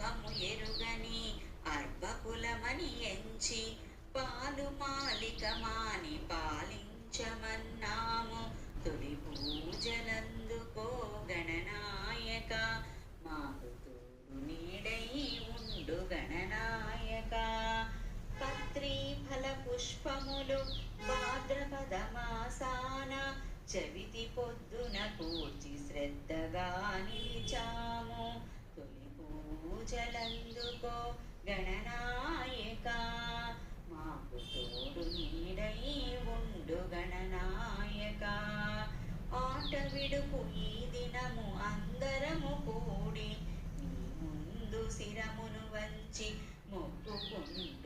మోహము ఎరుగని అర్భకులమని ఎంచి పాలు మాలిక మాని పాలించమన్నాము. తొలి పూజలందుకో గణనాయక, మాకు తోడు నీడై ఉండు గణనాయక. పత్రి ఫల పుష్పములు భాద్రపద మాసాన చవితి పొద్దున కూర్చి శ్రద్ధగా నిలిచాము. తొలి పూజలందుకో గణనాయక, మాకు తోడు నీడై ఉండు గణనాయక. ఆట విడుపు ఈ దినము అందరము కూడి నీ ముందు శిరమును వంచి మొక్కుకుంటాము.